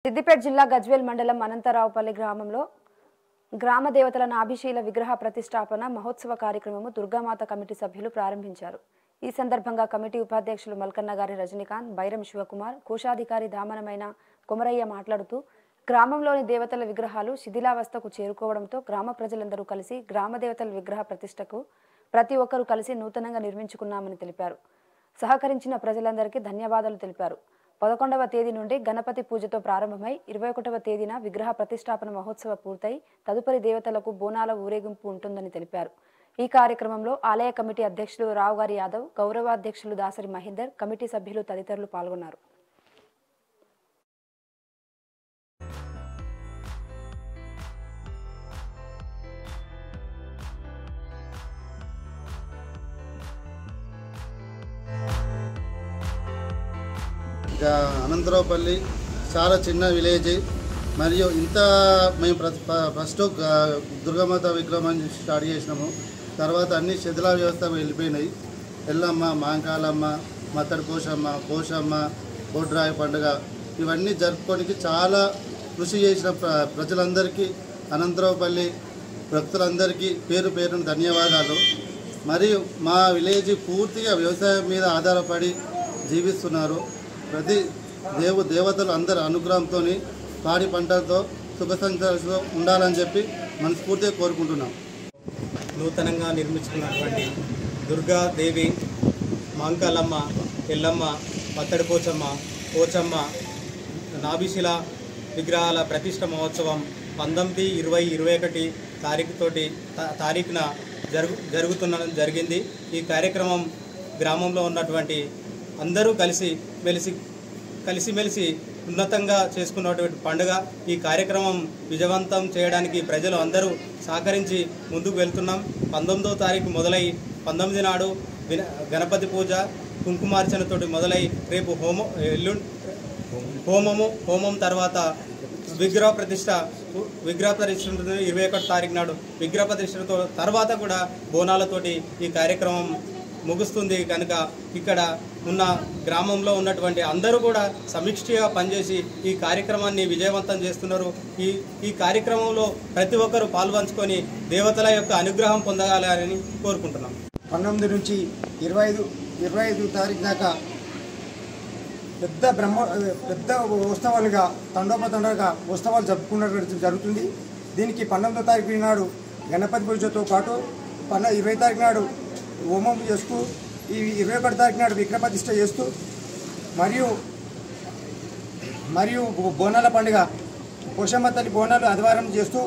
సిద్దిపేట జిల్లా గజ్వేల్ మండలం అనంతరావుపల్లి గ్రామంలో గ్రామ దేవతల నాభిశీల విగ్రహ ప్రతిష్టాపన మహోత్సవ కార్యక్రమము దుర్గామాత కమిటీ సభ్యులు ప్రారంభించారు। ఈ సందర్భంగా కమిటీ ఉపాధ్యక్షులు మల్కన్నగారి రజనీకాంత్, బైరం శివకుమార్, కోశాధికారి దామనమైన కొమరయ్య మాట్లాడుతూ గ్రామంలోని దేవతల విగ్రహాలు శిథిలావస్థకు చేరుకోవడంతో గ్రామ ప్రజలందరూ కలిసి గ్రామ దేవతల విగ్రహ ప్రతిష్టకు ప్రతి ఒక్కరూ కలిసి నూతనంగా నిర్మించుకున్నామని తెలిపారు। సహకరించిన ప్రజలందరికీ ధన్యవాదాలు తెలిపారు। 11వ తేదీ నుండి గణపతి పూజతో ప్రారంభమై 21వ తేదీన విగ్రహ ప్రతిష్టాపన మహోత్సవ పూర్తయి తదుపరి దేవతలకు బోనాల ఊరేగింపు ఉంటుందని తెలిపారు। ఈ కార్యక్రమంలో ఆలయ కమిటీ అధ్యక్షులు రావుగారి యాదవ్, గౌరవాధ్యక్షులు దాసరి మహేందర్, కమిటీ సభ్యులు తదితరులు పాల్గొన్నారు। అనంతరావుపల్లి చాలా చిన్న విలేజ్ మరియు ఇంత మేము ఫస్ట్ దుర్గామాత విగ్రహం స్టార్ట్ చేసినాము। తర్వాత అన్ని శిథిలా వ్యవస్థ వెళ్ళిపోయినాయి। ఎల్లమ్మ, మాంకాలమ్మ, మత్తడి పోషమ్మ, బొడ్రాయి పండుగ ఇవన్నీ జరుపుకోనికి చాలా కృషి చేసిన ప్రజలందరికీ, అనంతరావుపల్లి భక్తులందరికీ పేరు పేరున ధన్యవాదాలు। మరియు మా విలేజ్ పూర్తిగా వ్యవసాయం మీద ఆధారపడి జీవిస్తున్నారు। ప్రతి దేవతలు అందరి అనుగ్రహంతో పాడి పంటలతో శుభ సంతోషంతో ఉండాలని చెప్పి మనస్ఫూర్తిగా కోరుకుంటున్నాం। నూతనంగా నిర్మించుకున్నటువంటి దుర్గాదేవి, మాంకాలమ్మ, ఎల్లమ్మ, పత్తడి పోచమ్మ నాభిశిల విగ్రహాల ప్రతిష్ట మహోత్సవం 19, 20, 21 తారీఖున జరిగింది। ఈ కార్యక్రమం గ్రామంలో ఉన్నటువంటి అందరూ కలిసిమెలిసి ఉన్నతంగా చేసుకున్నటువంటి పండుగ। ఈ కార్యక్రమం విజయవంతం చేయడానికి ప్రజలు అందరూ సహకరించి ముందుకు వెళ్తున్నాం। 19వ తారీఖు మొదలై 19 నాడు గణపతి పూజ, కుంకుమార్చనతోటి మొదలై రేపు హోమం తర్వాత విగ్రహ ప్రతిష్ట 21 తారీఖు నాడు విగ్రహ ప్రతిష్టతో తర్వాత కూడా బోనాలతోటి ఈ కార్యక్రమం ముగుస్తుంది కనుక ఇక్కడ ఉన్న గ్రామంలో ఉన్నటువంటి అందరూ కూడా సమిష్టిగా పనిచేసి ఈ కార్యక్రమాన్ని విజయవంతం చేస్తున్నారు। ఈ కార్యక్రమంలో ప్రతి ఒక్కరూ పాల్పంచుకొని దేవతల యొక్క అనుగ్రహం పొందగాలని కోరుకుంటున్నాం। 19 నుంచి 25 తారీఖు దాకా పెద్ద ఉత్సవాలుగా తండోపతండగా ఉత్సవాలు జరుపుకున్నట్టు జరుగుతుంది। దీనికి 19వ తారీఖు నాడు గణపతి పూజతో పాటు 20 తారీఖు నాడు హోమం చేస్తూ, ఈ 21 తారీఖు నాడు విగ్రహ ప్రతిష్ఠ చేస్తూ మరియు బోనాల పండుగ పోషమ్మ తల్లి బోనాలు ఆదివారం చేస్తూ